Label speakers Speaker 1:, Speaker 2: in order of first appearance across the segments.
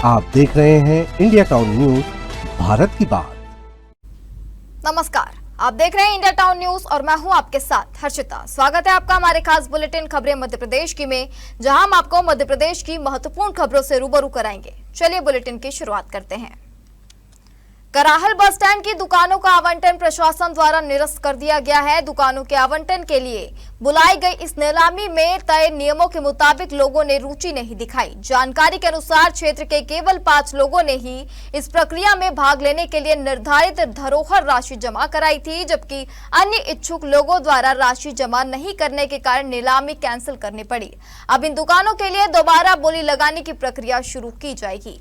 Speaker 1: आप देख रहे हैं इंडिया टाउन न्यूज, भारत की बात।
Speaker 2: नमस्कार, आप देख रहे हैं इंडिया टाउन न्यूज और मैं हूं आपके साथ हर्षिता। स्वागत है आपका हमारे खास बुलेटिन खबरें मध्य प्रदेश की में, जहां हम आपको मध्य प्रदेश की महत्वपूर्ण खबरों से रूबरू कराएंगे। चलिए बुलेटिन की शुरुआत करते हैं। कराहल बस स्टैंड की दुकानों का आवंटन प्रशासन द्वारा निरस्त कर दिया गया है। दुकानों के आवंटन के लिए बुलाई गई इस नीलामी में तय नियमों के मुताबिक लोगों ने रुचि नहीं दिखाई। जानकारी के अनुसार क्षेत्र के केवल 5 लोगों ने ही इस प्रक्रिया में भाग लेने के लिए निर्धारित धरोहर राशि जमा कराई थी, जबकि अन्य इच्छुक लोगों द्वारा राशि जमा नहीं करने के कारण नीलामी कैंसिल करनी पड़ी। अब इन दुकानों के लिए दोबारा बोली लगाने की प्रक्रिया शुरू की जाएगी।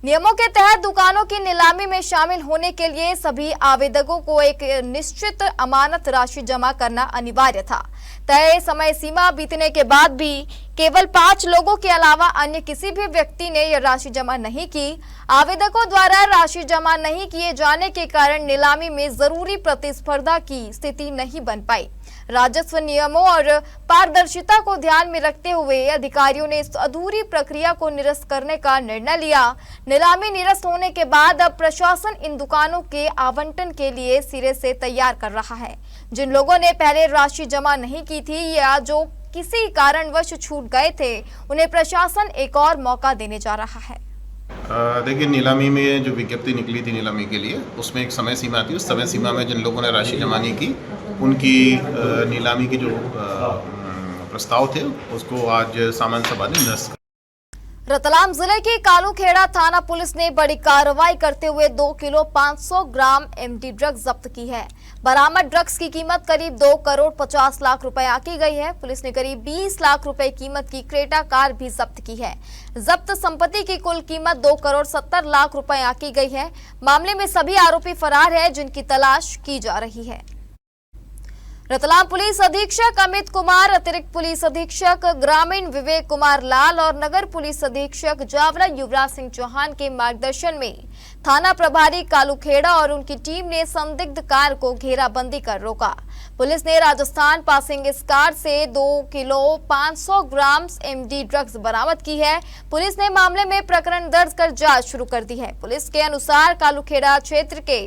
Speaker 2: नियमों के तहत दुकानों की नीलामी में शामिल होने के लिए सभी आवेदकों को एक निश्चित अमानत राशि जमा करना अनिवार्य था। तय समय सीमा बीतने के बाद भी केवल 5 लोगों के अलावा अन्य किसी भी व्यक्ति ने यह राशि जमा नहीं की। आवेदकों द्वारा राशि जमा नहीं किए जाने के कारण नीलामी में जरूरी प्रतिस्पर्धा की स्थिति नहीं बन पाई। राजस्व नियमों और पारदर्शिता को ध्यान में रखते हुए अधिकारियों ने इस अधूरी प्रक्रिया को निरस्त करने का निर्णय लिया। नीलामी निरस्त होने के बाद अब प्रशासन इन दुकानों के आवंटन के लिए सिरे से तैयार कर रहा है। जिन लोगों ने पहले राशि जमा नहीं की थी या जो किसी कारणवश छूट गए थे, उन्हें प्रशासन एक और मौका देने जा रहा है।
Speaker 3: देखिए, नीलामी में जो विज्ञप्ति निकली थी नीलामी के लिए, उसमें एक समय सीमा थी। उस समय सीमा में जिन लोगों ने राशि जमा नहीं की, उनकी नीलामी की जो प्रस्ताव थे उसको आज सामान्य सभा ने निरस्त।
Speaker 2: रतलाम जिले की कालूखेड़ा थाना पुलिस ने बड़ी कार्रवाई करते हुए 2 किलो 500 ग्राम एमडी ड्रग्स जब्त की है। बरामद ड्रग्स की कीमत करीब 2 करोड़ 50 लाख रुपए आकी गई है। पुलिस ने करीब 20 लाख रुपए कीमत की क्रेटा कार भी जब्त की है। जब्त संपत्ति की कुल कीमत 2 करोड़ 70 लाख रुपए आकी गई है। मामले में सभी आरोपी फरार है, जिनकी तलाश की जा रही है। रतलाम पुलिस अधीक्षक अमित कुमार, अतिरिक्त पुलिस अधीक्षक ग्रामीण विवेक कुमार लाल और नगर पुलिस अधीक्षक जावरा युवराज सिंह चौहान के मार्गदर्शन में थाना प्रभारी कालूखेड़ा और उनकी टीम ने संदिग्ध कार को घेराबंदी कर रोका। पुलिस ने राजस्थान पासिंग इस कार से 2 किलो 500 ग्राम एमडी ड्रग्स बरामद की है। पुलिस ने मामले में प्रकरण दर्ज कर जांच शुरू कर दी है। पुलिस के अनुसार कालूखेड़ा क्षेत्र के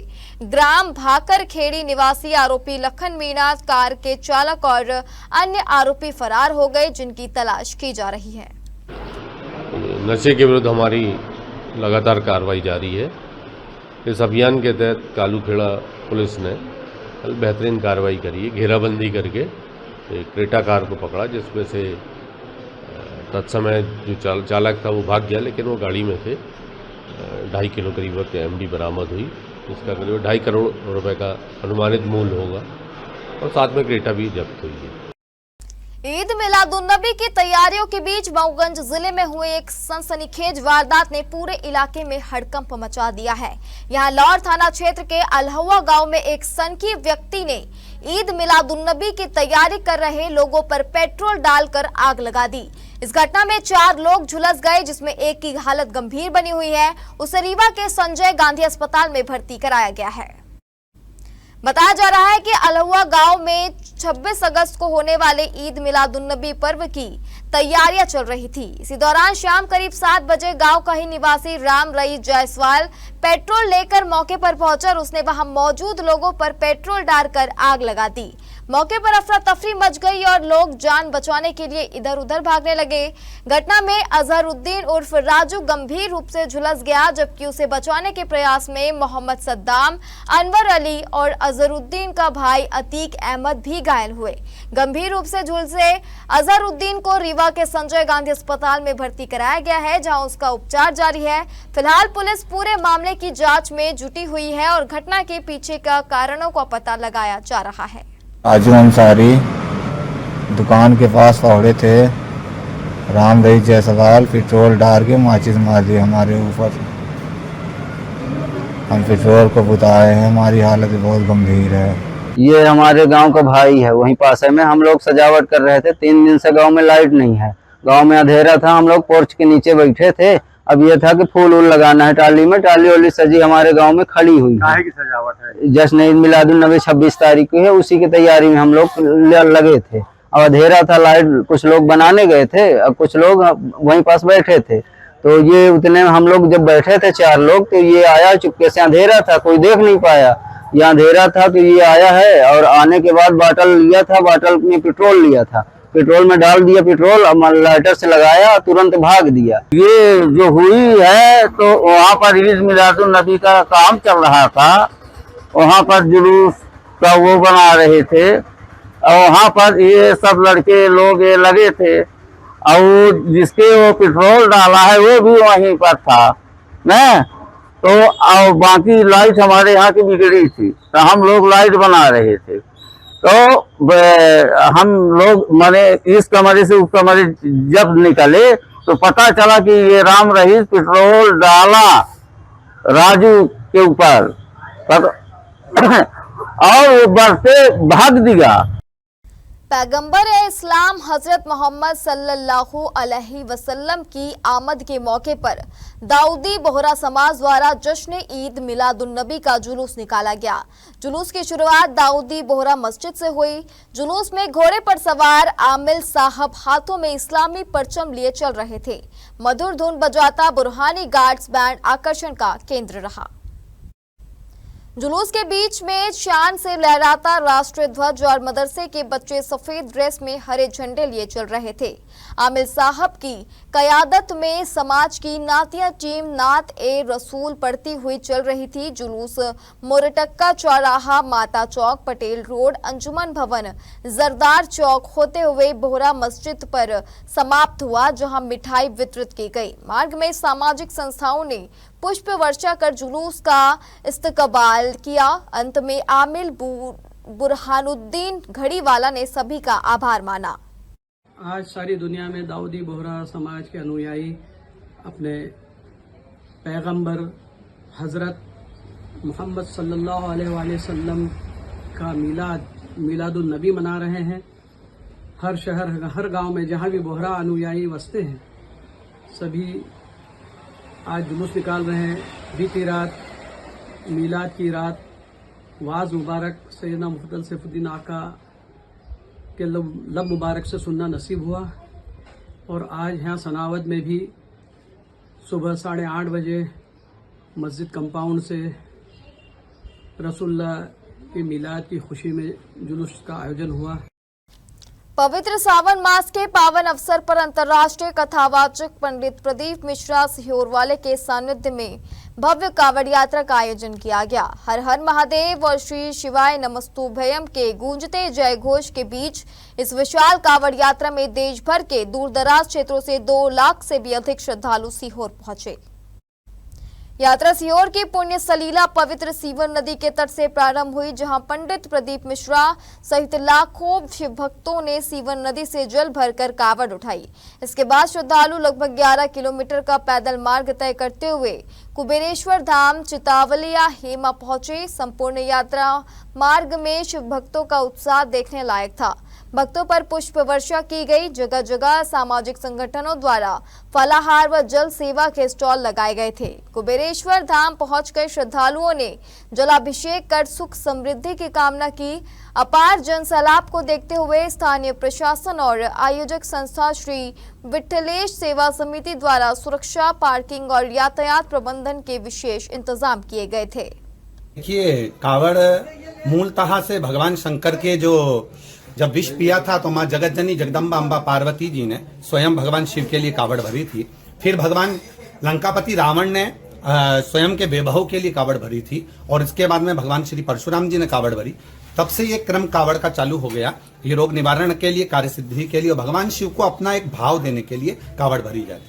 Speaker 2: ग्राम भाकर खेड़ी निवासी आरोपी लखन मीणा कार के चालक और अन्य आरोपी फरार हो गए, जिनकी तलाश की जा रही है।
Speaker 4: नशे के विरुद्ध हमारी लगातार कार्रवाई जारी है। इस अभियान के तहत कालूखेड़ा पुलिस ने बेहतरीन कार्रवाई करी है। घेराबंदी करके एक क्रेटा कार को पकड़ा, जिसमें से तत्समय जो चालक था वो भाग गया, लेकिन वो गाड़ी में से 2.5 किलो करीब एमडी बरामद हुई। इसका करीब 2.5 करोड़ रुपए का अनुमानित मूल्य होगा और साथ में क्रेटा भी जब्त हुई है।
Speaker 2: ईद मिलादुन्नबी की तैयारियों के बीच मऊगंज जिले में हुए एक सनसनीखेज वारदात ने पूरे इलाके में हड़कंप मचा दिया है। यहां लौर थाना क्षेत्र के अलहुआ गांव में एक सनकी व्यक्ति ने ईद मिलादुन्नबी की तैयारी कर रहे लोगों पर पेट्रोल डालकर आग लगा दी। इस घटना में 4 लोग झुलस गए, जिसमें एक की हालत गंभीर बनी हुई है। उसे रीवा के संजय गांधी अस्पताल में भर्ती कराया गया है। बताया जा रहा है कि अलहुआ गांव में 26 अगस्त को होने वाले ईद मिलादुन्नबी पर्व की तैयारियां चल रही थी। इसी दौरान शाम करीब 7 बजे गांव का ही निवासी राम रईस जायसवाल पेट्रोल लेकर मौके पर पहुंचा और उसने वहां मौजूद लोगों पर पेट्रोल डालकर आग लगा दी। मौके पर अफरा तफरी मच गई और लोग जान बचाने के लिए इधर उधर भागने लगे। घटना में अजहरुद्दीन उर्फ राजू गंभीर रूप से झुलस गया, जबकि उसे बचाने के प्रयास में मोहम्मद सद्दाम, अनवर अली और अजहरुद्दीन का भाई अतीक अहमद भी घायल हुए। गंभीर रूप से झुलसे अजहरुद्दीन को रीवा के संजय गांधी अस्पताल में भर्ती कराया गया है, जहां उसका उपचार जारी है। फिलहाल पुलिस पूरे मामले की जांच में जुटी हुई है और घटना के पीछे का कारणों का पता लगाया जा रहा है।
Speaker 5: राजू अंसारी दुकान के पास पहुंचे थे। राम रईस जायसवाल पेट्रोल डाल के माचिस मार दी हमारे ऊपर। हम पेट्रोल को बुताए हैं, हमारी हालत बहुत गंभीर है।
Speaker 6: ये हमारे गांव का भाई है, वहीं पास है में हम लोग सजावट कर रहे थे। 3 दिन से गांव में लाइट नहीं है, गांव में अंधेरा था। हम लोग पोर्च के नीचे बैठे थे। अब ये था कि फूल वूल लगाना है टाली में। टाली वाली सजी हमारे गांव में खड़ी हुई है।
Speaker 5: सजावट है,
Speaker 6: जश्न ईद मिलादुन्नबी 26 तारीख को है, उसी की तैयारी में हम लोग लगे थे। अब अंधेरा था, लाइट कुछ लोग बनाने गए थे, अब कुछ लोग वहीं पास बैठे थे। तो ये उतने में हम लोग जब बैठे थे 4 लोग, तो ये आया चुपके से, अंधेरा था कोई देख नहीं पाया, ये अंधेरा था तो ये आया है और आने के बाद बाटल लिया था, बाटल में पेट्रोल लिया था, पेट्रोल में डाल दिया पेट्रोल, लाइटर से लगाया, तुरंत भाग दिया। ये जो हुई है तो वहाँ पर ईद मिलादुन नबी का काम चल रहा था, वहाँ पर जुलूस का वो बना रहे थे और वहाँ पर ये सब लड़के लोग ये लगे थे और जिसके वो पेट्रोल डाला है वो भी वहीं पर था न, तो और बाकी लाइट हमारे यहाँ की बिगड़ी थी तो हम लोग लाइट बना रहे थे, तो हम लोग माने इस कमरे से उस कमरे जब निकले तो पता चला कि ये राम रहीस पेट्रोल डाला राजू के ऊपर और वो बढ़ते भाग दिया।
Speaker 2: पैगंबर इस्लाम हजरत मोहम्मद सल्लल्लाहु अलैहि वसल्लम की आमद के मौके पर दाऊदी बोहरा समाज द्वारा जश्न ईद मिलादुन नबी का जुलूस निकाला गया। जुलूस की शुरुआत दाऊदी बोहरा मस्जिद से हुई। जुलूस में घोड़े पर सवार आमिल साहब हाथों में इस्लामी परचम लिए चल रहे थे। मधुर धुन बजाता बुरहानी गार्ड्स बैंड आकर्षण का केंद्र रहा। जुलूस के बीच में शान से लहराता राष्ट्रीय ध्वज और मदरसे के बच्चे सफेद ड्रेस में हरे झंडे लिए चल रहे थे। आमिर साहब की कयादत में समाज की नातिया टीम नात ए रसूल पढ़ती हुई चल रही थी। जुलूस मोरटक्का चौराहा, माता चौक, पटेल रोड, अंजुमन भवन, जरदार चौक होते हुए बोहरा मस्जिद पर समाप्त हुआ, जहां मिठाई वितरित की गई। मार्ग में सामाजिक संस्थाओं ने पुष्प वर्षा कर जुलूस का इस्तकबाल किया। अंत में आमिल बुरहानुद्दीन घड़ीवाला ने सभी का आभार माना।
Speaker 7: आज सारी दुनिया में दाऊदी बोहरा समाज के अनुयायी अपने पैगंबर हज़रत मोहम्मद सल्लल्लाहु अलैहि वसल्लम का मिलादुन नबी मना रहे हैं। हर शहर, हर गांव में जहां भी बोहरा अनुयायी बसते हैं, सभी आज जुलूस निकाल रहे हैं। बीती रात मीलाद की रात वाज मुबारक सैयदना मुफद्दल सैफुद्दीन आका के लब मुबारक से सुनना नसीब हुआ और आज यहाँ सनावद में भी सुबह 8:30 बजे मस्जिद कंपाउंड से रसूलुल्लाह के मिलाद की खुशी में जुलूस का आयोजन हुआ।
Speaker 2: पवित्र सावन मास के पावन अवसर पर अंतर्राष्ट्रीय कथावाचक पंडित प्रदीप मिश्रा सिहोर वाले के सानिध्य में भव्य कावड़ यात्रा का आयोजन किया गया। हर हर महादेव और श्री शिवाय नमस्तुभ्यम के गूंजते जय घोष के बीच इस विशाल कावड़ यात्रा में देश भर के दूर दराज क्षेत्रों से 2 लाख से भी अधिक श्रद्धालु सीहोर पहुंचे। यात्रा सीहोर की पुण्य सलीला पवित्र सीवन नदी के तट से प्रारंभ हुई, जहां पंडित प्रदीप मिश्रा सहित लाखों शिव भक्तों ने सीवन नदी से जल भरकर कावड़ उठाई। इसके बाद श्रद्धालु लगभग 11 किलोमीटर का पैदल मार्ग तय करते हुए कुबेरेश्वर धाम, चितावलिया, हेमा पहुंचे। संपूर्ण यात्रा मार्ग में शिव भक्तों का उत्साह देखने लायक था। भक्तों पर पुष्प वर्षा की गई। जगह जगह सामाजिक संगठनों द्वारा फलाहार व जल सेवा के स्टॉल लगाए गए थे। कुबेरेश्वर धाम पहुंचकर श्रद्धालुओं ने जलाभिषेक कर सुख समृद्धि की कामना की। अपार जन सैलाब को देखते हुए स्थानीय प्रशासन और आयोजक संस्था श्री विठलेश सेवा समिति द्वारा सुरक्षा, पार्किंग और यातायात प्रबंधन के विशेष इंतजाम किए गए थे।
Speaker 8: देखिए, कावड़ मूलतः से भगवान शंकर के जो जब विष पिया था तो माँ जगतजनी जगदम्बा अम्बा पार्वती जी ने स्वयं भगवान शिव के लिए कावड़ भरी थी। फिर भगवान लंकापति रावण ने स्वयं के वैभव के लिए कावड़ भरी थी और इसके बाद में भगवान श्री परशुराम जी ने कावड़ भरी। तब से ये क्रम कावड़ का चालू हो गया। ये रोग निवारण के लिए, कार्य सिद्धि के लिए और भगवान शिव को अपना एक भाव देने के लिए कावड़ भरी जाती।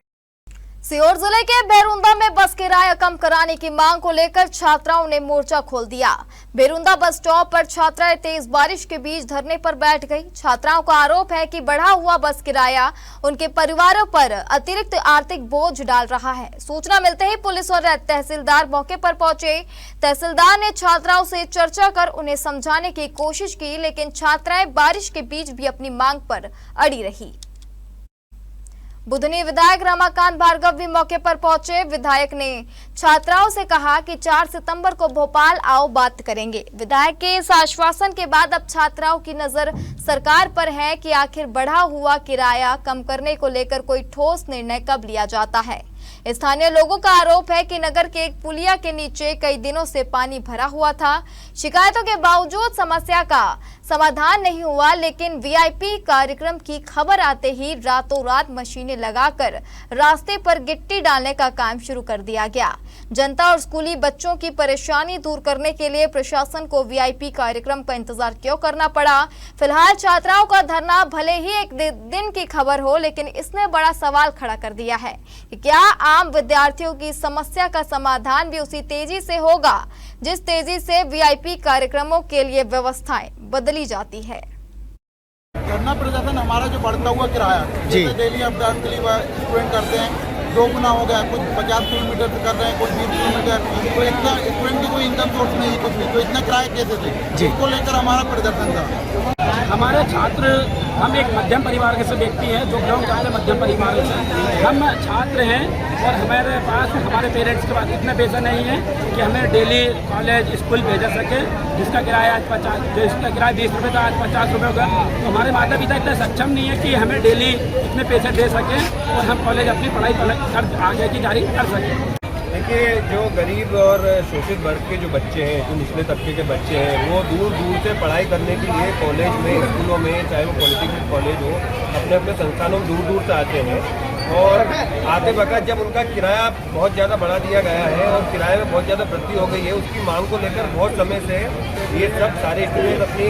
Speaker 2: सीहोर जिले के बेरुंदा में बस किराया कम कराने की मांग को लेकर छात्राओं ने मोर्चा खोल दिया। बेरुंदा बस स्टॉप पर छात्राएं तेज बारिश के बीच धरने पर बैठ गई। छात्राओं का आरोप है कि बढ़ा हुआ बस किराया उनके परिवारों पर अतिरिक्त आर्थिक बोझ डाल रहा है। सूचना मिलते ही पुलिस और तहसीलदार मौके पर पहुंचे। तहसीलदार ने छात्राओं से चर्चा कर उन्हें समझाने की कोशिश की, लेकिन छात्राएं बारिश के बीच भी अपनी मांग पर अड़ी रही। बुधनी विधायक रमाकांत भार्गव भी मौके पर पहुंचे। विधायक ने छात्राओं से कहा कि 4 सितंबर को भोपाल आओ, बात करेंगे। विधायक के इस आश्वासन के बाद अब छात्राओं की नजर सरकार पर है कि आखिर बढ़ा हुआ किराया कम करने को लेकर कोई ठोस निर्णय कब लिया जाता है। स्थानीय लोगों का आरोप है कि नगर के एक पुलिया के नीचे कई दिनों से पानी भरा हुआ था। शिकायतों के बावजूद समस्या का समाधान नहीं हुआ, लेकिन वीआईपी कार्यक्रम की खबर आते ही रातों रात मशीनें लगाकर रास्ते पर गिट्टी डालने का काम शुरू कर दिया गया। जनता और स्कूली बच्चों की परेशानी दूर करने के लिए प्रशासन को वीआईपी कार्यक्रम का इंतजार क्यों करना पड़ा? फिलहाल छात्राओं का धरना भले ही एक दिन की खबर हो, लेकिन इसने बड़ा सवाल खड़ा कर दिया है कि क्या आम विद्यार्थियों की समस्या का समाधान भी उसी तेजी से होगा जिस तेजी से वीआईपी कार्यक्रमों के लिए व्यवस्थाएं बदली जाती है।
Speaker 9: धरना प्रदर्शन हमारा जो बढ़ता हुआ किराया जी डेली अप डाउन के लिए स्टूडेंट करते हैं, 2 गुना हो गया। कुछ 50 किलोमीटर से कर रहे हैं, कुछ 20 किलोमीटर। तो इतना स्टूडेंट की कोई इनकम सोर्स नहीं कुछ भी, तो इतना किराया कैसे थे? इसको लेकर हमारा प्रदर्शन था।
Speaker 7: हमारे छात्र, हम एक मध्यम परिवार के से व्यक्ति हैं जो बिलोंग करते हैं मध्यम परिवार से। हम छात्र हैं और हमारे पास हमारे पेरेंट्स के पास इतना पैसा नहीं है कि हमें डेली कॉलेज स्कूल भेजा सके, जिसका किराया आज 20 रुपये था, आज 50 रुपये होगा। तो हमारे माता पिता इतना सक्षम नहीं है कि हमें डेली इतने पैसे दे सकें और हम कॉलेज अपनी पढ़ाई आगे की जारी कर सकें।
Speaker 10: देखिए, जो गरीब और शोषित वर्ग के जो बच्चे हैं, जो निचले तबके के बच्चे हैं, वो दूर दूर से पढ़ाई करने के लिए कॉलेज में, स्कूलों में, चाहे वो पॉलिटेक्निक कॉलेज हो, अपने अपने संस्थानों में दूर दूर से आते हैं। और आते वक्त जब उनका किराया बहुत ज़्यादा बढ़ा दिया गया है और किराए में बहुत ज़्यादा वृद्धि हो गई है, उसकी मांग को लेकर बहुत समय से ये सब सारे स्टूडेंट अपनी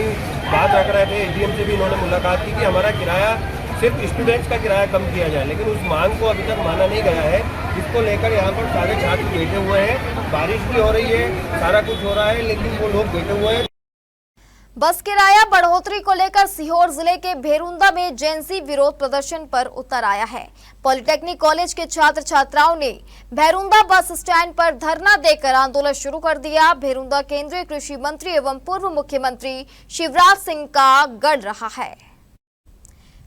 Speaker 10: बात रख रहे थे। एसडीएम से भी उन्होंने मुलाकात की कि हमारा किराया सिर्फ स्टूडेंट्स का किराया कम किया जाए, लेकिन उस मांग को अभी तक माना नहीं गया है, जिसको लेकर यहाँ पर सारे छात्र बैठे हुए हैं। बारिश भी हो रही है, सारा कुछ हो रहा है, लेकिन वो लोग बैठे हुए हैं।
Speaker 2: बस किराया बढ़ोतरी को लेकर सीहोर जिले के भेरुंदा में जेएनसी विरोध प्रदर्शन पर उतर आया है। पॉलिटेक्निक कॉलेज के छात्र छात्राओं ने भेरुंदा बस स्टैंड पर धरना देकर आंदोलन शुरू कर दिया। भेरुंदा केंद्रीय कृषि मंत्री एवं पूर्व मुख्यमंत्री शिवराज सिंह का गढ़ रहा है।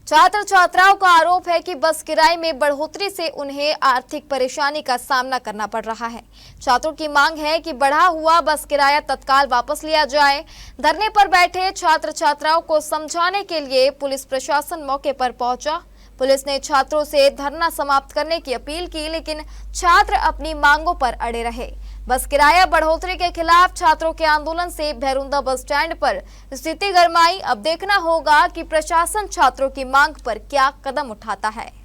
Speaker 2: छात्र छात्राओं का आरोप है कि बस किराए में बढ़ोतरी से उन्हें आर्थिक परेशानी का सामना करना पड़ रहा है। छात्रों की मांग है कि बढ़ा हुआ बस किराया तत्काल वापस लिया जाए। धरने पर बैठे छात्र छात्राओं को समझाने के लिए पुलिस प्रशासन मौके पर पहुंचा। पुलिस ने छात्रों से धरना समाप्त करने की अपील की, लेकिन छात्र अपनी मांगों पर अड़े रहे। बस किराया बढ़ोतरी के खिलाफ छात्रों के आंदोलन से भेरुंदा बस स्टैंड पर स्थिति गरमाई। अब देखना होगा कि प्रशासन छात्रों की मांग पर क्या कदम उठाता है।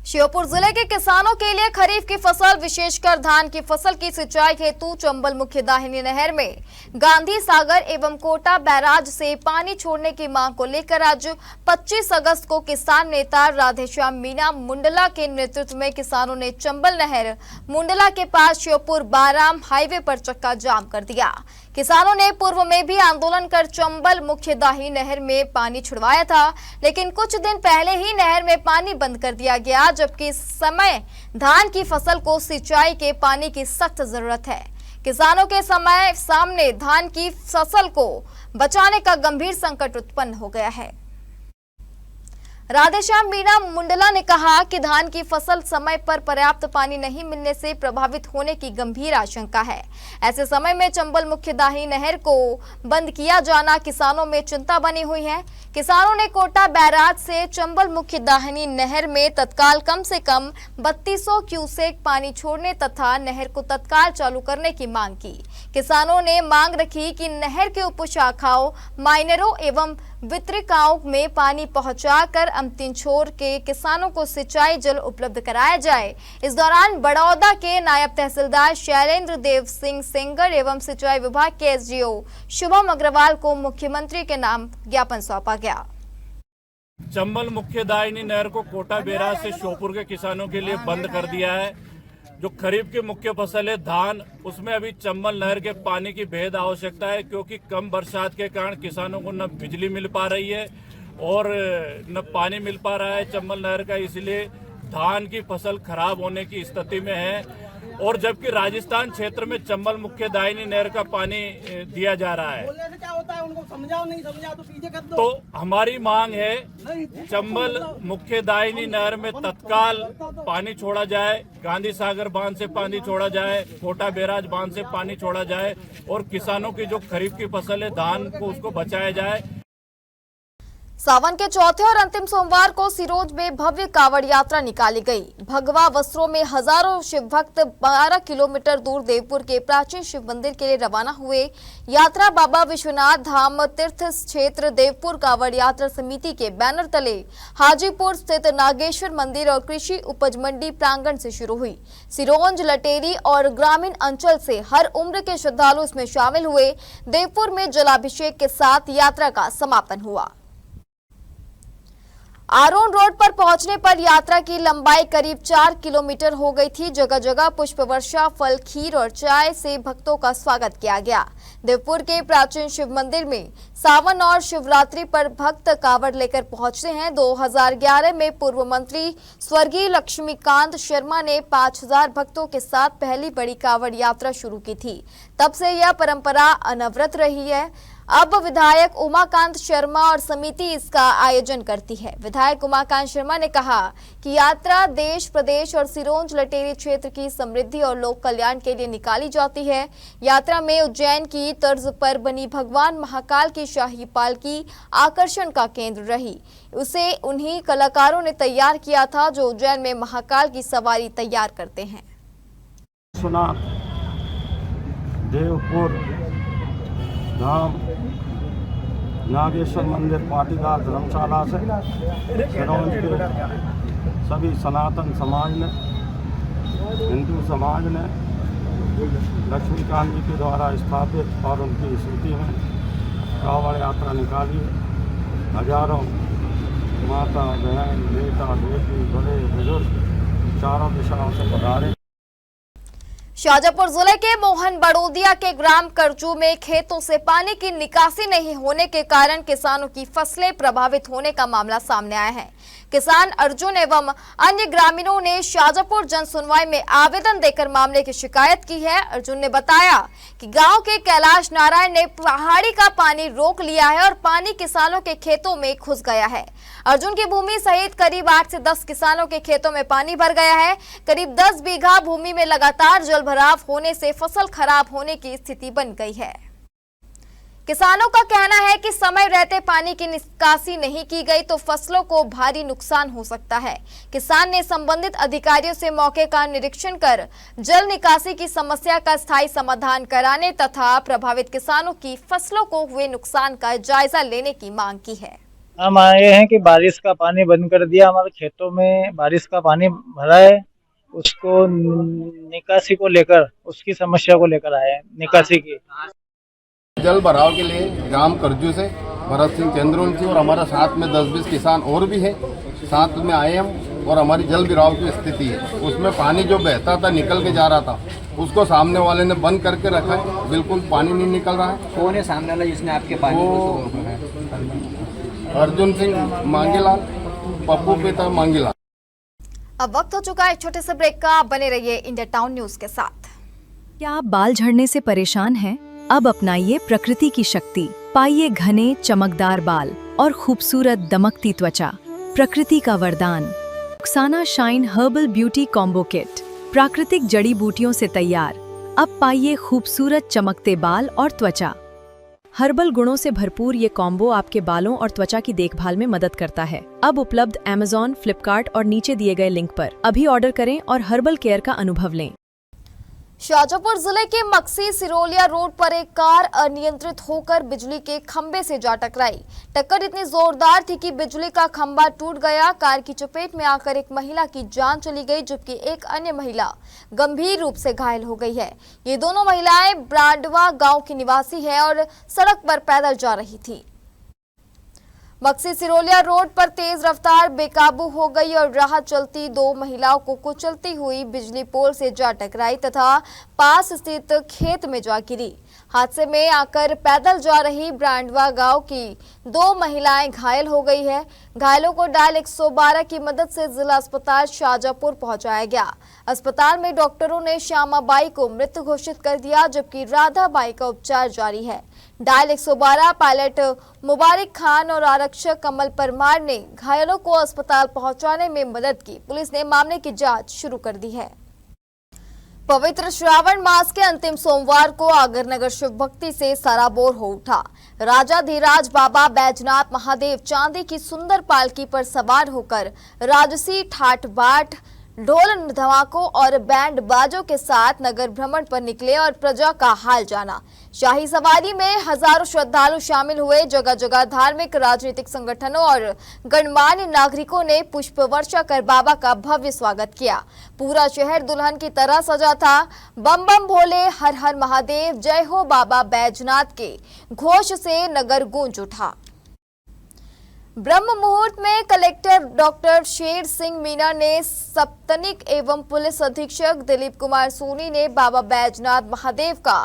Speaker 2: श्योपुर जिले के किसानों के लिए खरीफ की फसल, विशेषकर धान की फसल की सिंचाई हेतु चंबल मुख्य दाहिनी नहर में गांधी सागर एवं कोटा बैराज से पानी छोड़ने की मांग को लेकर आज 25 अगस्त को किसान नेता राधेश्याम मीणा मुंडला के नेतृत्व में किसानों ने चंबल नहर मुंडला के पास श्योपुर बाराम हाईवे पर चक्का जाम कर दिया। किसानों ने पूर्व में भी आंदोलन कर चंबल मुख्य दाहिनी नहर में पानी छुड़वाया था, लेकिन कुछ दिन पहले ही नहर में पानी बंद कर दिया गया, जबकि इस समय धान की फसल को सिंचाई के पानी की सख्त जरूरत है। किसानों के सामने धान की फसल को बचाने का गंभीर संकट उत्पन्न हो गया है। राधेश्याम मीणा मुंडला ने कहा कि धान की फसल समय पर पर्याप्त पानी नहीं मिलने से प्रभावित होने की गंभीर आशंका है। ऐसे समय में चंबल मुख्य दाहिनी नहर को बंद किया जाना किसानों में चिंता बनी हुई है। किसानों ने कोटा बैराज से चंबल मुख्य दाहिनी नहर में तत्काल कम से कम 3200 क्यूसेक पानी छोड़ने तथा नहर को तत्काल चालू करने की मांग की। किसानों ने मांग रखी कि नहर के उपशाखाओं, माइनरों एवं वितरिकाओं में पानी पहुंचाकर अंतिम छोर के किसानों को सिंचाई जल उपलब्ध कराया जाए। इस दौरान बड़ौदा के नायब तहसीलदार शैलेंद्र देव सिंह सेंगर एवं सिंचाई विभाग के एसडीओ शुभम अग्रवाल को मुख्यमंत्री के नाम ज्ञापन सौंपा गया।
Speaker 11: चंबल मुख्य दाहिनी नहर को कोटा बैराज से श्योपुर के किसानों के लिए बंद कर दिया है। जो खरीफ की मुख्य फसल है धान, उसमें अभी चंबल नहर के पानी की बेहद आवश्यकता है, क्योंकि कम बरसात के कारण किसानों को न बिजली मिल पा रही है और न पानी मिल पा रहा है चंबल नहर का, इसलिए धान की फसल खराब होने की स्थिति में है। और जबकि राजस्थान क्षेत्र में चंबल मुख्य दाहिनी नहर का पानी दिया जा रहा है, तो हमारी मांग है चंबल मुख्य दाहिनी नहर में तत्काल पानी छोड़ा जाए, गांधी सागर बांध से पानी छोड़ा जाए, कोटा बैराज बांध से पानी छोड़ा जाए और किसानों की जो खरीफ की फसल है धान को उसको बचाया जाए।
Speaker 2: सावन के चौथे और अंतिम सोमवार को सिरोंज में भव्य कावड़ यात्रा निकाली गई। भगवा वस्त्रों में हजारों शिव भक्त 12 किलोमीटर दूर देवपुर के प्राचीन शिव मंदिर के लिए रवाना हुए। यात्रा बाबा विश्वनाथ धाम तीर्थ क्षेत्र देवपुर कावड़ यात्रा समिति के बैनर तले हाजीपुर स्थित नागेश्वर मंदिर और कृषि उपज मंडी प्रांगण से शुरू हुई। सिरोंज, लटेरी और ग्रामीण अंचल से हर उम्र के श्रद्धालु इसमें शामिल हुए। देवपुर में जलाभिषेक के साथ यात्रा का समापन हुआ। आरोन रोड पर पहुंचने पर यात्रा की लंबाई करीब 4 किलोमीटर हो गई थी। जगह जगह पुष्प वर्षा, फल, खीर और चाय से भक्तों का स्वागत किया गया। देवपुर के प्राचीन शिव मंदिर में सावन और शिवरात्रि पर भक्त कावड़ लेकर पहुंचते हैं। 2011 में पूर्व मंत्री स्वर्गीय लक्ष्मीकांत शर्मा ने 5000 भक्तों के साथ पहली बड़ी कावड़ यात्रा शुरू की थी। तब से यह परंपरा अनवरत रही है। अब विधायक उमाकांत शर्मा और समिति इसका आयोजन करती है। विधायक उमाकांत शर्मा ने कहा कि यात्रा देश, प्रदेश और सिरोंज लटेरी क्षेत्र की समृद्धि और लोक कल्याण के लिए निकाली जाती है। यात्रा में उज्जैन की तर्ज पर बनी भगवान महाकाल की शाही पालकी आकर्षण का केंद्र रही। उसे उन्हीं कलाकारों ने तैयार किया था जो उज्जैन में महाकाल की सवारी तैयार करते हैं।
Speaker 12: देवपुर धाम नागेश्वर मंदिर पाटीदार धर्मशाला से सिरोंज के सभी सनातन समाज ने, हिंदू समाज ने लक्ष्मीकांत जी के द्वारा स्थापित और उनकी स्मृति में कावड़ यात्रा निकाली। हजारों माता, बहन, बेटा, बेटी, बड़े बुजुर्ग चारों दिशाओं से पधारे।
Speaker 2: शाजापुर जिले के मोहन बड़ोदिया के ग्राम करजू में खेतों से पानी की निकासी नहीं होने के कारण किसानों की फसलें प्रभावित होने का मामला सामने आया है। किसान अर्जुन एवं अन्य ग्रामीणों ने शाजापुर जन सुनवाई में आवेदन देकर मामले की शिकायत की है। अर्जुन ने बताया कि गांव के कैलाश नारायण ने पहाड़ी का पानी रोक लिया है और पानी किसानों के खेतों में घुस गया है। अर्जुन की भूमि सहित करीब 8 से 10 किसानों के खेतों में पानी भर गया है। करीब 10 बीघा भूमि में लगातार जलभराव होने से फसल खराब होने की स्थिति बन गई है। किसानों का कहना है कि समय रहते पानी की निकासी नहीं की गई तो फसलों को भारी नुकसान हो सकता है। किसान ने संबंधित अधिकारियों से मौके का निरीक्षण कर जल निकासी की समस्या का स्थायी समाधान कराने तथा प्रभावित किसानों की फसलों को हुए नुकसान का जायजा लेने की मांग की है।
Speaker 13: हम आए हैं कि बारिश का पानी बंद कर दिया, हमारे खेतों में बारिश का पानी भरा है, उसको निकासी को लेकर, उसकी समस्या को लेकर आए हैं। निकासी की
Speaker 14: जल भराव के लिए ग्राम करजू से भरत सिंह चंद्रवंशी और हमारा साथ में 10-20 किसान और भी है, साथ में आए हम और हमारी जल भराव की स्थिति है। उसमें पानी जो बहता था निकल के जा रहा था, उसको सामने वाले ने बंद करके रखा है, बिल्कुल पानी नहीं निकल रहा है।
Speaker 6: कौन है सामने वाला जिसने आपके पानी
Speaker 14: अर्जुन सिंह मांगीलाल, पप्पू पिता मांगीलाल।
Speaker 2: अब वक्त हो चुका है छोटे से ब्रेक का। बने रहिए इंडिया टाउन न्यूज के साथ।
Speaker 15: क्या आप बाल झड़ने से परेशान हैं? अब अपनाइए प्रकृति की शक्ति, पाइए घने चमकदार बाल और खूबसूरत दमकती त्वचा। प्रकृति का वरदान Rukhsana shine herbal beauty combo kit, प्राकृतिक जड़ी बूटियों से तैयार। अब पाइए खूबसूरत चमकते बाल और त्वचा। हर्बल गुणों से भरपूर ये कॉम्बो आपके बालों और त्वचा की देखभाल में मदद करता है। अब उपलब्ध Amazon, फ्लिपकार्ट और नीचे दिए गए लिंक पर अभी ऑर्डर करें और हर्बल केयर का अनुभव लें।
Speaker 2: शाजापुर जिले के मक्सी सिरोलिया रोड पर एक कार अनियंत्रित होकर बिजली के खंबे से जा टकराई। टक्कर इतनी जोरदार थी कि बिजली का खंबा टूट गया। कार की चपेट में आकर एक महिला की जान चली गई, जबकि एक अन्य महिला गंभीर रूप से घायल हो गई है। ये दोनों महिलाएं ब्रांडवा गांव की निवासी है और सड़क पर पैदल जा रही थी। मक्सी सिरोलिया रोड पर तेज रफ्तार बेकाबू हो गई और राह चलती 2 महिलाओं को कुचलती हुई बिजली पोल से जा टकराई तथा पास स्थित खेत में जा गिरी। हादसे में आकर पैदल जा रही ब्रांडवा गांव की 2 महिलाएं घायल हो गई है। घायलों को डायल 112 की मदद से जिला अस्पताल शाजापुर पहुंचाया गया। अस्पताल में डॉक्टरों ने श्यामाबाई को मृत घोषित कर दिया, जबकि राधाबाई का उपचार जारी है। डायल 112 पायलट मुबारक खान और आरक्षक कमल परमार ने घायलों को अस्पताल पहुंचाने में मदद की। पुलिस ने मामले की जांच शुरू कर दी है। पवित्र श्रावण मास के अंतिम सोमवार को आगर नगर शिव भक्ति से सराबोर हो उठा। राजाधिराज बाबा बैजनाथ महादेव चांदी की सुंदर पालकी पर सवार होकर राजसी ठाट बाट ढोल धमाकों और बैंड बाजों के साथ नगर भ्रमण पर निकले और प्रजा का हाल जाना। शाही सवारी में हजारों श्रद्धालु शामिल हुए। जगह जगह धार्मिक राजनीतिक संगठनों और गणमान्य नागरिकों ने पुष्प वर्षा कर बाबा का भव्य स्वागत किया। पूरा शहर दुल्हन की तरह सजा था। बम बम भोले, हर हर महादेव, जय हो बाबा बैजनाथ के घोष से नगर गूंज उठा। ब्रह्म मुहूर्त में कलेक्टर डॉक्टर शेर सिंह मीना ने सप्तनिक एवं पुलिस अधीक्षक दिलीप कुमार सोनी ने बाबा बैजनाथ महादेव का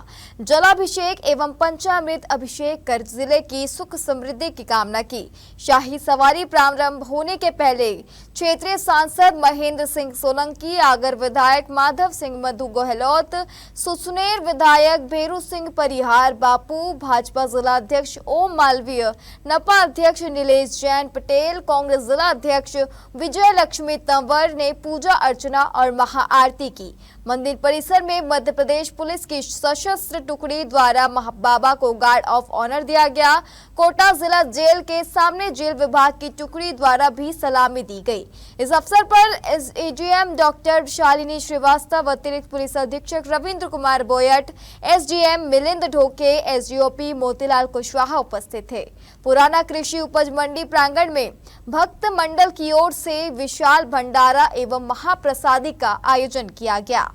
Speaker 2: जलाभिषेक एवं पंचामृत अभिषेक कर जिले की सुख समृद्धि की कामना की। शाही सवारी प्रारंभ होने के पहले क्षेत्रीय सांसद महेंद्र सिंह सोलंकी, आगर विधायक माधव सिंह मधु गहलोत, सुसनेर विधायक भेरू सिंह परिहार बापू, भाजपा जिला अध्यक्ष ओम मालवीय, नपा अध्यक्ष नीलेश जैन पटेल, कांग्रेस जिला अध्यक्ष विजय लक्ष्मी तंवर ने पूजा अर्चना और महाआरती की। मंदिर परिसर में मध्य प्रदेश पुलिस की सशस्त्र टुकड़ी द्वारा बाबा को गार्ड ऑफ ऑनर दिया गया। कोटा जिला जेल के सामने जेल विभाग की टुकड़ी द्वारा भी सलामी दी गई। इस अवसर पर एसडीएम डॉक्टर शालिनी श्रीवास्तव, अतिरिक्त पुलिस अधीक्षक रविंद्र कुमार बोयट, एसडीएम मिलिंद ढोके, एसडीओपी मोतीलाल कुशवाहा उपस्थित थे। पुराना कृषि उपज मंडी प्रांगण में भक्त मंडल की ओर से विशाल भंडारा एवं महाप्रसादी का आयोजन किया गया।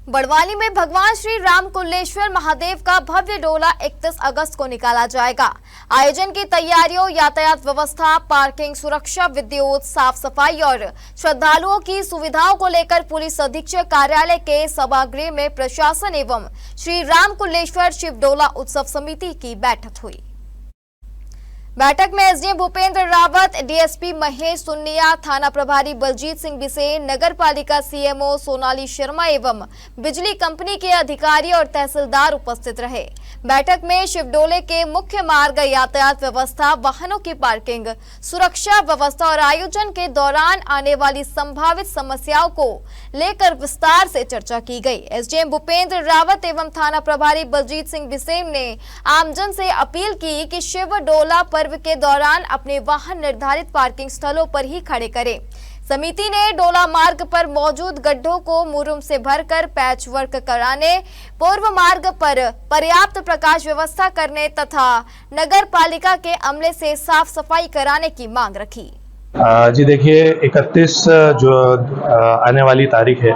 Speaker 2: बड़वानी में भगवान श्री राम कुलेश्वर महादेव का भव्य डोला 31 अगस्त को निकाला जाएगा। आयोजन की तैयारियों, यातायात व्यवस्था, पार्किंग, सुरक्षा, विद्युत, साफ सफाई और श्रद्धालुओं की सुविधाओं को लेकर पुलिस अधीक्षक कार्यालय के सभागृह में प्रशासन एवं श्री राम कुलेश्वर शिव डोला उत्सव समिति की बैठक हुई। बैठक में एसडीएम भूपेंद्र रावत, डीएसपी महेश सुन्निया, थाना प्रभारी बलजीत सिंह बिसेन, नगर पालिका सीएमओ सोनाली शर्मा एवं बिजली कंपनी के अधिकारी और तहसीलदार उपस्थित रहे। बैठक में शिवडोले के मुख्य मार्ग, यातायात व्यवस्था, वाहनों की पार्किंग, सुरक्षा व्यवस्था और आयोजन के दौरान आने वाली संभावित समस्याओं को लेकर विस्तार से चर्चा की गई। एसडीएम भूपेंद्र रावत एवं थाना प्रभारी बलजीत सिंह बिसेन ने आमजन से अपील की कि शिव डोला पर्व के दौरान अपने वाहन निर्धारित पार्किंग स्थलों पर ही खड़े करें। समिति ने डोला मार्ग पर मौजूद गड्ढों को मुरुम से भरकर पैच वर्क कराने, पूर्व मार्ग पर पर्याप्त प्रकाश व्यवस्था करने तथा नगर पालिका के अमले से साफ सफाई कराने की मांग रखी।
Speaker 16: जी देखिए, 31 जो आने वाली तारीख है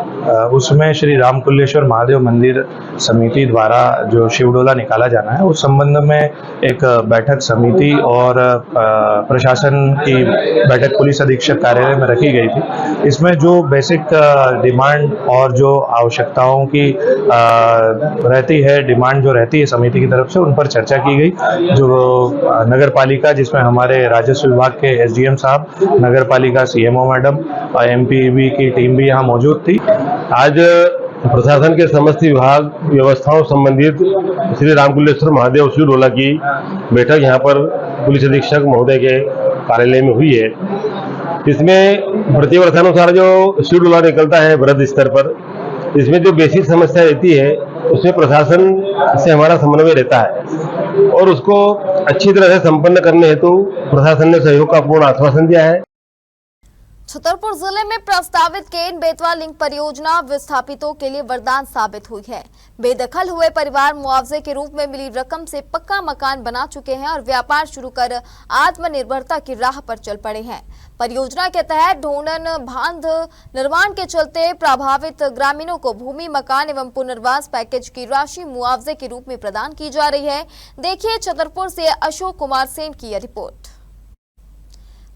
Speaker 16: उसमें श्री राम कुलेश्वर महादेव मंदिर समिति द्वारा जो शिवडोला निकाला जाना है उस संबंध में एक बैठक समिति और प्रशासन की बैठक पुलिस अधीक्षक कार्यालय में रखी गई थी। इसमें जो बेसिक डिमांड और जो आवश्यकताओं की रहती है, डिमांड जो रहती है समिति की तरफ से, उन पर चर्चा की गई। जो नगर पालिका, जिसमें हमारे राजस्व विभाग के एसडीएम साहब, नगर पालिका सीएमओ मैडम और एमपीबी की टीम भी यहाँ मौजूद थी।
Speaker 17: आज प्रशासन के समस्त विभाग व्यवस्थाओं संबंधित श्री रामकुलेश्वर महादेव शिव डोला की बैठक यहाँ पर पुलिस अधीक्षक महोदय के कार्यालय में हुई है। इसमें प्रतिवर्षानुसार जो शिव डोला निकलता है वृहद स्तर पर, इसमें जो बेसिक समस्या रहती है उसमें प्रशासन से हमारा समन्वय रहता है और उसको अच्छी तरह से संपन्न करने हेतु प्रशासन ने सहयोग का पूर्ण आश्वासन दिया है।
Speaker 2: छतरपुर जिले में प्रस्तावित केन बेतवा लिंक परियोजना विस्थापितों के लिए वरदान साबित हुई है। बेदखल हुए परिवार मुआवजे के रूप में मिली रकम से पक्का मकान बना चुके हैं और व्यापार शुरू कर आत्मनिर्भरता की राह पर चल पड़े हैं। परियोजना के तहत ढोंडन बांध निर्माण के चलते प्रभावित ग्रामीणों को भूमि, मकान एवं पुनर्वास पैकेज की राशि मुआवजे के रूप में प्रदान की जा रही है। देखिए छतरपुर से अशोक कुमार सेन की रिपोर्ट।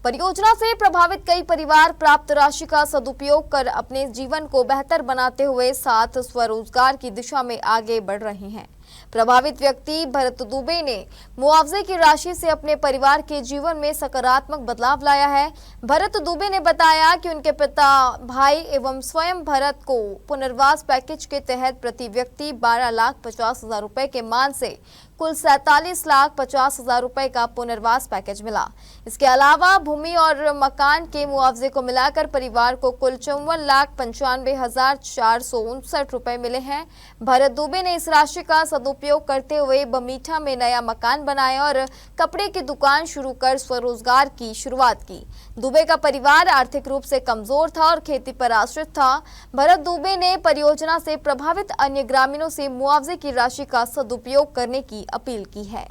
Speaker 2: परियोजना से प्रभावित कई परिवार प्राप्त राशि का सदुपयोग कर अपने जीवन को बेहतर बनाते हुए साथ स्वरोजगार की दिशा में आगे बढ़ रहे हैं। प्रभावित व्यक्ति भरत दुबे ने मुआवजे की राशि से अपने परिवार के जीवन में सकारात्मक बदलाव लाया है। भरत दुबे ने बताया कि उनके पिता, भाई एवं स्वयं भरत को पुनर्वास पैकेज के तहत प्रति व्यक्ति 12,50,000 रुपए के मान से कुल 47,50,000 रुपए का पुनर्वास पैकेज मिला। इसके अलावा भूमि और मकान के मुआवजे को मिलाकर परिवार को कुल 54,95,459 रुपए मिले हैं। भरत दुबे ने इस राशि का सदुपयोग करते हुए बमीठा में नया मकान बनाया और कपड़े की दुकान शुरू कर स्वरोजगार की शुरुआत की। दुबे का परिवार आर्थिक रूप से कमजोर था और खेती पर आश्रित था। भरत दुबे ने परियोजना से प्रभावित अन्य ग्रामीणों से मुआवजे की राशि का सदुपयोग करने की अपील की है।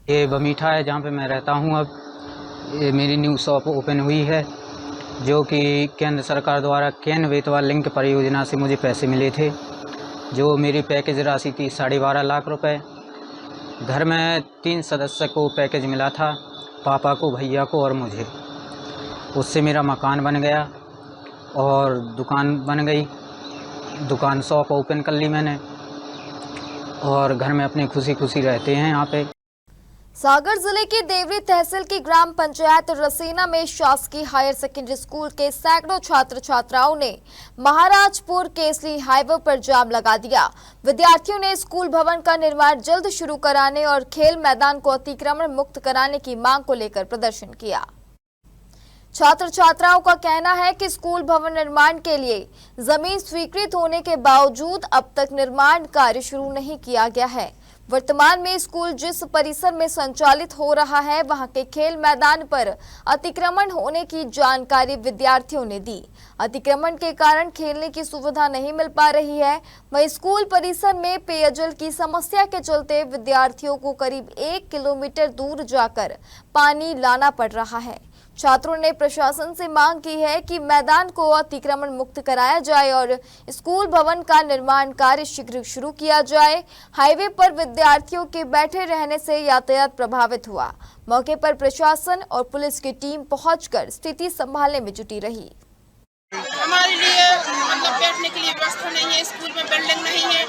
Speaker 6: ये बमीठा है जहाँ पे मैं रहता हूँ। अब ये मेरी न्यू शॉप ओपन हुई है, जो कि केंद्र सरकार द्वारा केन वेतवा लिंक परियोजना से मुझे पैसे मिले थे, जो मेरी पैकेज राशि थी 12.5 लाख रुपए। घर में 3 सदस्य को पैकेज मिला था, पापा को, भैया को और मुझे। उससे मेरा मकान बन गया और दुकान बन गई। दुकान शॉप ओपन कर ली मैंने और घर में अपने खुशी खुशी रहते हैं यहाँ पे।
Speaker 2: सागर जिले की देवरी तहसील की ग्राम पंचायत रसीना में शासकीय हायर सेकेंडरी स्कूल के सैकड़ों छात्र छात्राओं ने महाराजपुर केसली हाईवे पर जाम लगा दिया। विद्यार्थियों ने स्कूल भवन का निर्माण जल्द शुरू कराने और खेल मैदान को अतिक्रमण मुक्त कराने की मांग को लेकर प्रदर्शन किया। छात्र छात्राओं का कहना है कि स्कूल भवन निर्माण के लिए जमीन स्वीकृत होने के बावजूद अब तक निर्माण कार्य शुरू नहीं किया गया है। वर्तमान में स्कूल जिस परिसर में संचालित हो रहा है, वहां के खेल मैदान पर अतिक्रमण होने की जानकारी विद्यार्थियों ने दी। अतिक्रमण के कारण खेलने की सुविधा नहीं मिल पा रही है। वहीं स्कूल परिसर में पेयजल की समस्या के चलते विद्यार्थियों को करीब 1 किलोमीटर दूर जाकर पानी लाना पड़ रहा है। छात्रों ने प्रशासन से मांग की है कि मैदान को अतिक्रमण मुक्त कराया जाए और स्कूल भवन का निर्माण कार्य शीघ्र शुरू किया जाए। हाईवे पर विद्यार्थियों के बैठे रहने से यातायात प्रभावित हुआ। मौके पर प्रशासन और पुलिस की टीम पहुंचकर स्थिति संभालने में जुटी रही।
Speaker 18: हमारे लिए मतलब बैठने के लिए व्यवस्था नहीं है, स्कूल में बिल्डिंग नहीं है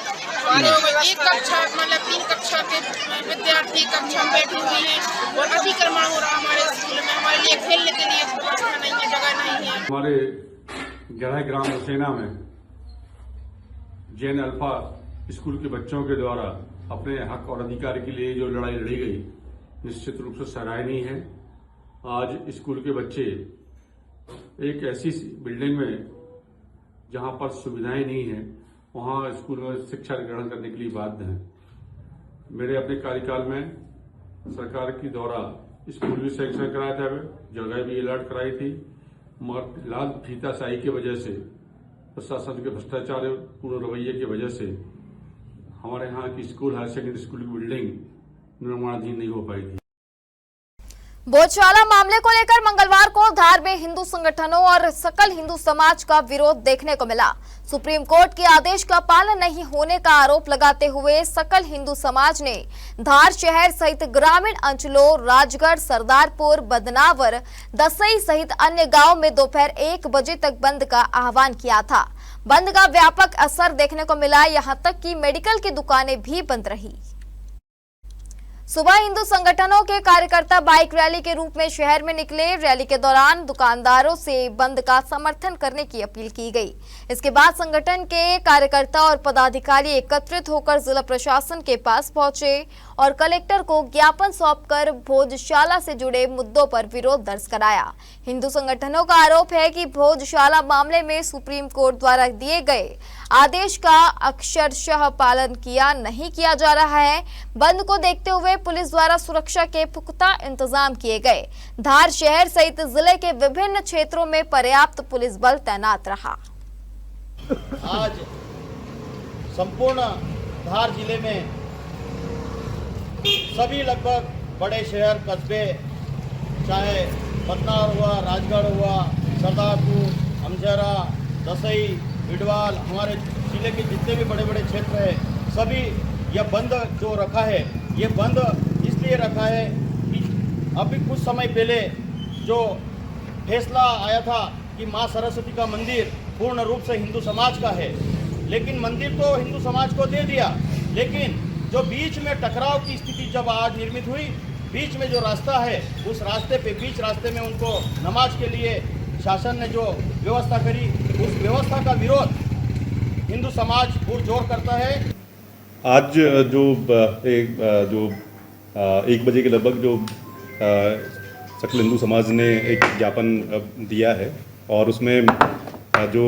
Speaker 18: और एक कक्षा मतलब 3 कक्षा के विद्यार्थी कक्षा में बैठे हुए हैं और अतिक्रमण हो रहा है हमारे स्कूल में। हमारे लिए खेलने के लिए व्यवस्था नहीं है, जगह नहीं है।
Speaker 12: हमारे गढ़ा ग्राम रसेना में जैन अल्फा स्कूल के बच्चों के द्वारा अपने हक और अधिकार के लिए जो लड़ाई लड़ी गई, निश्चित रूप से सराहनीय है। आज स्कूल के बच्चे एक ऐसी बिल्डिंग में जहां पर सुविधाएं नहीं है, वहां स्कूल में शिक्षा ग्रहण करने के लिए बाध्य हैं। मेरे अपने कार्यकाल में सरकार की द्वारा स्कूल भी सैंक्शन कराया था, जगह भी अलर्ट कराई थी, मगर लाल फीताशाही की वजह से, प्रशासन के भ्रष्टाचार पूर्ण रवैये की वजह से हमारे यहाँ की स्कूल हायर सेकेंडरी स्कूल की बिल्डिंग निर्माणाधीन नहीं हो पाई थी।
Speaker 2: भोजशाला मामले को लेकर मंगलवार को धार में हिंदू संगठनों और सकल हिंदू समाज का विरोध देखने को मिला। सुप्रीम कोर्ट के आदेश का पालन नहीं होने का आरोप लगाते हुए सकल हिंदू समाज ने धार शहर सहित ग्रामीण अंचलों राजगढ़, सरदारपुर, बदनावर, दसई सहित अन्य गांव में दोपहर 1 बजे तक बंद का आह्वान किया था। बंद का व्यापक असर देखने को मिला, यहां तक कि मेडिकल की दुकानें भी बंद रही। सुबह हिंदू संगठनों के कार्यकर्ता बाइक रैली के रूप में शहर में निकले। रैली के दौरान दुकानदारों से बंद का समर्थन करने की अपील की गई। इसके बाद संगठन के कार्यकर्ता और पदाधिकारी एकत्रित होकर जिला प्रशासन के पास पहुंचे और कलेक्टर को ज्ञापन सौंपकर भोजशाला से जुड़े मुद्दों पर विरोध दर्ज कराया। हिंदू संगठनों का आरोप है कि भोजशाला मामले में सुप्रीम कोर्ट द्वारा दिए गए आदेश का अक्षरशः पालन नहीं किया जा रहा है। बंद को देखते हुए पुलिस द्वारा सुरक्षा के पुख्ता इंतजाम किए गए। धार शहर सहित जिले के विभिन्न क्षेत्रों में पर्याप्त पुलिस बल तैनात रहा।
Speaker 9: आज संपूर्ण धार जिले में सभी लगभग बड़े शहर कस्बे, चाहे बदनावर हुआ, राजगढ़ हुआ, सरदारपुर, अमझरा, दसई, बिडवाल, हमारे जिले के जितने भी बड़े बड़े क्षेत्र हैं, सभी यह बंद जो रखा है, ये बंद इसलिए रखा है कि अभी कुछ समय पहले जो फैसला आया था कि माँ सरस्वती का मंदिर पूर्ण रूप से हिंदू समाज का है, लेकिन मंदिर तो हिंदू समाज को दे दिया, लेकिन जो बीच में टकराव की स्थिति जब आज निर्मित हुई, बीच में जो रास्ता है, उस रास्ते पे बीच रास्ते में उनको नमाज के लिए शासन ने जो व्यवस्था करी, उस व्यवस्था का विरोध हिंदू समाज पुरजोर करता है।
Speaker 19: आज जो 1 बजे के लगभग जो सकल हिंदू समाज ने एक ज्ञापन दिया है और उसमें जो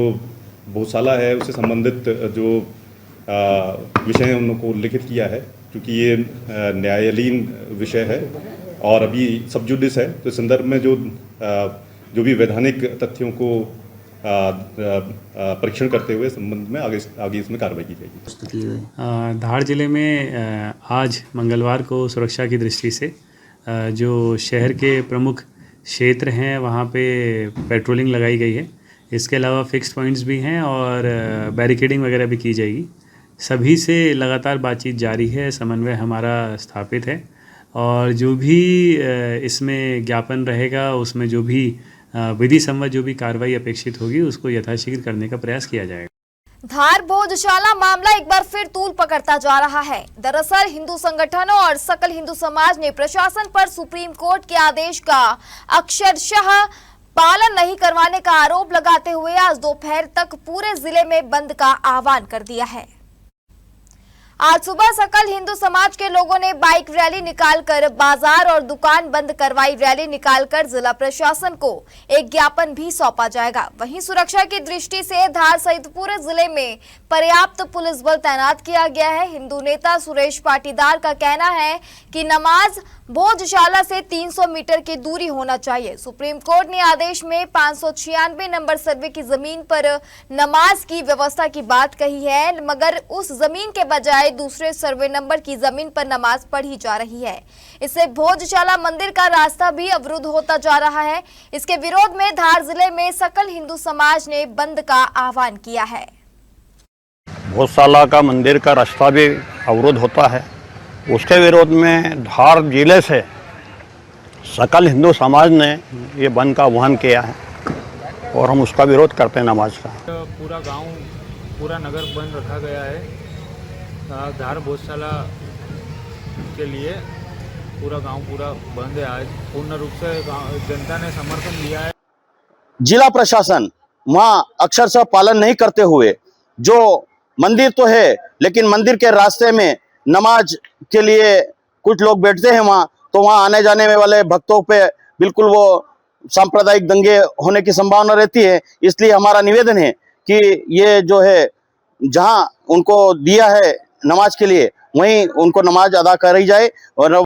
Speaker 19: भोजशाला है उससे संबंधित जो विषय हैं उनको उल्लिखित किया है, क्योंकि ये न्यायालयीन विषय है और अभी सब जुडिस है। तो इस संदर्भ में जो भी वैधानिक तथ्यों को परीक्षण करते हुए संबंध में आगे इसमें कार्रवाई की जाएगी।
Speaker 20: धार जिले में आज मंगलवार को सुरक्षा की दृष्टि से जो शहर के प्रमुख क्षेत्र हैं वहाँ पे पेट्रोलिंग लगाई गई है। इसके अलावा फिक्स्ड पॉइंट्स भी हैं और बैरिकेडिंग वगैरह भी की जाएगी। सभी से लगातार बातचीत जारी है, समन्वय हमारा स्थापित है और जो भी इसमें ज्ञापन रहेगा उसमें जो भी विधि सम्मत जो भी कार्रवाई अपेक्षित होगी उसको यथाशीघ्र करने का प्रयास किया जाएगा।
Speaker 2: धार भोजशाला मामला एक बार फिर तूल पकड़ता जा रहा है। दरअसल हिंदू संगठनों और सकल हिंदू समाज ने प्रशासन पर सुप्रीम कोर्ट के आदेश का अक्षरशः पालन नहीं करवाने का आरोप लगाते हुए आज दोपहर तक पूरे जिले में बंद का आह्वान कर दिया है। आज सुबह सकल हिंदू समाज के लोगों ने बाइक रैली निकालकर बाजार और दुकान बंद करवाई। रैली निकालकर जिला प्रशासन को एक ज्ञापन भी सौंपा जाएगा। वहीं सुरक्षा की दृष्टि से धार सहित पूरे जिले में पर्याप्त पुलिस बल तैनात किया गया है। हिंदू नेता सुरेश पाटीदार का कहना है कि नमाज भोजशाला से 300 मीटर की दूरी होना चाहिए। सुप्रीम कोर्ट ने आदेश में 596 नंबर सर्वे की जमीन पर नमाज की व्यवस्था की बात कही है, मगर उस जमीन के बजाय दूसरे सर्वे नंबर की जमीन पर नमाज पढ़ी जा रही है। इससे भोजशाला मंदिर का रास्ता भी अवरुद्ध होता जा रहा है। इसके विरोध में धार जिले में सकल हिंदू समाज ने बंद का आह्वान किया है।
Speaker 21: भोजशाला का मंदिर का रास्ता भी अवरुद्ध होता है। उसके विरोध में धार जिले से सकल हिंदू समाज ने ये बंद का आह्वान किया है और हम उसका विरोध करते हैं नमाज का।
Speaker 22: पूरा गांव पूरा नगर बंद रखा गया है। धार भोजशाला के लिए पूरा गांव पूरा बंद है। आज पूर्ण रूप से जनता ने समर्थन दिया है।
Speaker 23: जिला प्रशासन वहाँ अक्षरशः पालन नहीं करते हुए, जो मंदिर तो है लेकिन मंदिर के रास्ते में नमाज के लिए कुछ लोग बैठते हैं वहाँ, तो वहाँ आने जाने वाले भक्तों पे बिल्कुल वो सांप्रदायिक दंगे होने की संभावना रहती है। इसलिए हमारा निवेदन है कि ये जो है जहाँ उनको दिया है नमाज के लिए वहीं उनको नमाज अदा करी जाए। और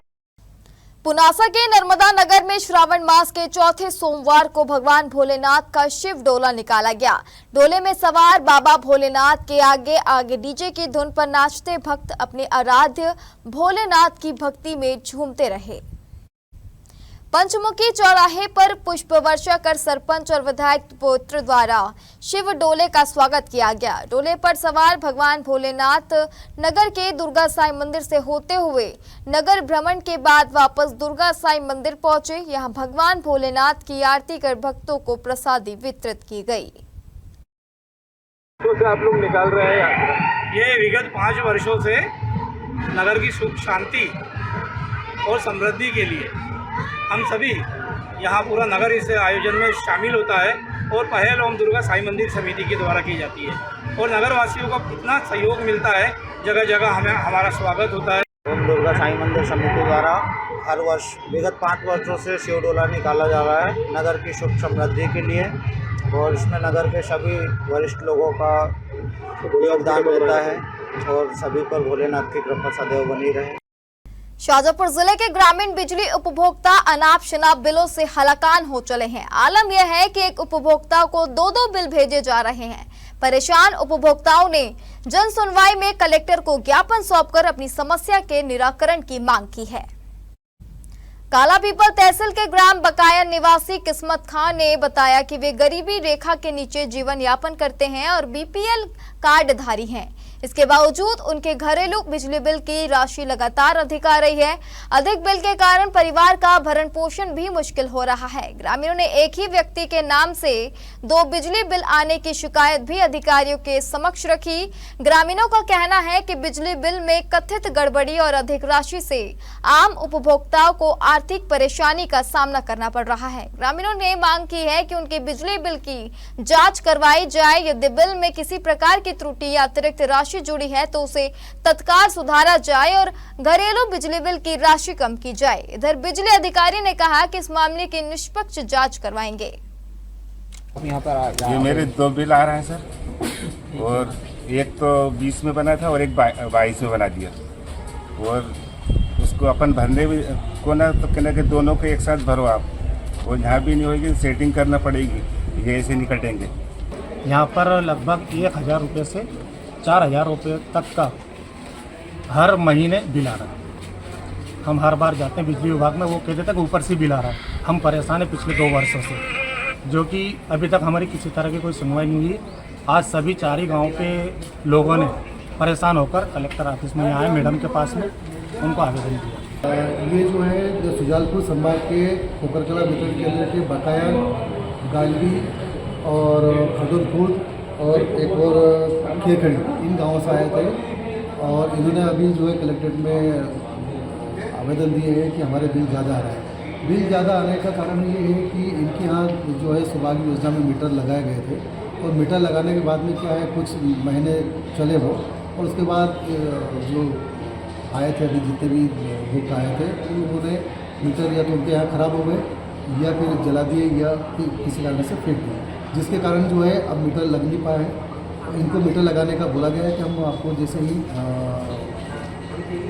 Speaker 2: पुनासा के नर्मदा नगर में श्रावण मास के चौथे सोमवार को भगवान भोलेनाथ का शिव डोला निकाला गया। डोले में सवार बाबा भोलेनाथ के आगे आगे डीजे की धुन पर नाचते भक्त अपने आराध्य भोलेनाथ की भक्ति में झूमते रहे। पंचमुखी चौराहे पर पुष्प वर्षा कर सरपंच और विधायक पुत्र द्वारा शिव डोले का स्वागत किया गया। डोले पर सवार भगवान भोलेनाथ नगर के दुर्गा साईं मंदिर से होते हुए नगर भ्रमण के बाद वापस दुर्गा साईं मंदिर पहुंचे। यहां भगवान भोलेनाथ की आरती कर भक्तों को प्रसादी वितरित की गई।
Speaker 24: तो आप लोग निकाल रहे हैं ये विगत 5 वर्षों से नगर की सुख शांति और समृद्धि के लिए हम सभी यहाँ पूरा नगर इस आयोजन में शामिल होता है और पहल ओम दुर्गा साईं मंदिर समिति के द्वारा की जाती है और नगर वासियों को इतना सहयोग मिलता है, जगह जगह हमें हमारा स्वागत होता है।
Speaker 25: ओम दुर्गा साईं मंदिर समिति द्वारा हर वर्ष विगत 5 वर्षों से शिव डोला निकाला जा रहा है नगर की सुख समृद्धि के लिए और इसमें नगर के सभी वरिष्ठ लोगों का योगदान रहता है और सभी पर भोलेनाथ की कृपा सदैव बनी रहे।
Speaker 2: शाजापुर जिले के ग्रामीण बिजली उपभोक्ता अनाप शनाप बिलों से हलाकान हो चले हैं। आलम यह है कि एक उपभोक्ता को 2-2 बिल भेजे जा रहे हैं। परेशान उपभोक्ताओं ने जन सुनवाई में कलेक्टर को ज्ञापन सौंपकर अपनी समस्या के निराकरण की मांग की है। काला पीपल तहसील के ग्राम बकाया निवासी किस्मत खान ने बताया कि वे गरीबी रेखा के नीचे जीवन यापन करते हैं और बीपीएल कार्डधारी हैं। इसके बावजूद उनके घरेलू बिजली बिल की राशि लगातार अधिक आ रही है। अधिक बिल के कारण परिवार का भरण पोषण भी मुश्किल हो रहा है। ग्रामीणों ने एक ही व्यक्ति के नाम से 2 बिजली बिल आने की शिकायत भी अधिकारियों के समक्ष रखी। ग्रामीणों का कहना है कि बिजली बिल में कथित गड़बड़ी और अधिक राशि से आम उपभोक्ताओं को आर्थिक परेशानी का सामना करना पड़ रहा है। ग्रामीणों ने मांग की है कि उनके बिजली बिल की जाँच करवाई जाए। यदि बिल में किसी प्रकार की त्रुटि या अतिरिक्त राशि राशि जुड़ी है तो उसे तत्काल सुधारा जाए और घरेलू बिजली बिल की राशि कम की जाए। इधर बिजली अधिकारी ने कहा कि इस मामले की निष्पक्ष जांच करवाएंगे।
Speaker 1: यहाँ पर ये मेरे 2 बिल आ रहे हैं सर, और एक तो 20 में बना था और एक 22 में बना दिया, और उसको अपन भरने भी को ना तो कहना कि दोनों को एक साथ भरो आप, और यहाँ भी नहीं होगी, सेटिंग करना पड़ेगी, ये ऐसे नहीं कटेंगे।
Speaker 24: यहाँ पर लगभग 1000 रुपये से 4000 रुपये तक का हर महीने बिल आ रहा है। हम हर बार जाते हैं बिजली विभाग में, वो कहते थे कि ऊपर से बिल आ रहा है। हम परेशान हैं पिछले 2 वर्षों से, जो कि अभी तक हमारी किसी तरह की कोई सुनवाई नहीं हुई। आज सभी 4 ही गाँव के लोगों ने परेशान होकर कलेक्टर ऑफिस में आए, मैडम के पास में उनको आवेदन दिया।
Speaker 3: ये जो है सुजालपुर संभाग के खोकरकला वितरण केंद्र के बकाया गालवी और खदुरपुर और एक और खेखड़ी, इन गाँवों से आए थे, और इन्होंने अभी जो है कलेक्ट्रेट में आवेदन दिए हैं कि हमारे बिल ज़्यादा आ रहा है। बिल ज़्यादा आने का कारण ये है कि इनके यहाँ जो है सौभाग्य योजना में मीटर लगाए गए थे, और मीटर लगाने के बाद में क्या है, कुछ महीने चले वो, और उसके बाद जो आए थे अभी जितने भी बुक आए थे, तो उन्होंने मीटर या तो उनके यहाँ ख़राब हो गए या फिर जला दिए या किसी कारण से फेंक दिए, जिसके कारण जो है अब मीटर लग नहीं पाए हैं। इनको मीटर लगाने का बोला गया है कि हम आपको जैसे ही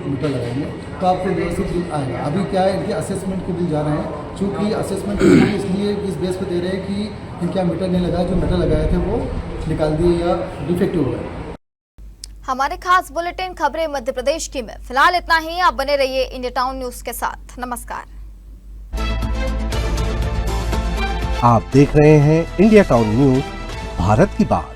Speaker 3: मीटर लगाएंगे तो आपको व्यवस्थित बिल आएगा। अभी क्या है, इनके असेसमेंट के बिल जा रहे हैं, चूँकि असेसमेंट के बिल इसलिए इस बेस पे दे रहे हैं कि इनके यहाँ मीटर नहीं लगाया, जो मीटर लगाए थे वो निकाल दिए या डिफेक्टिव हो गए।
Speaker 2: हमारे खास बुलेटिन खबरें मध्य प्रदेश की में फिलहाल इतना ही। आप बने रहिए इंडिया टाउन न्यूज के साथ। नमस्कार।
Speaker 4: आप देख रहे हैं इंडिया टाउन न्यूज, भारत की बात।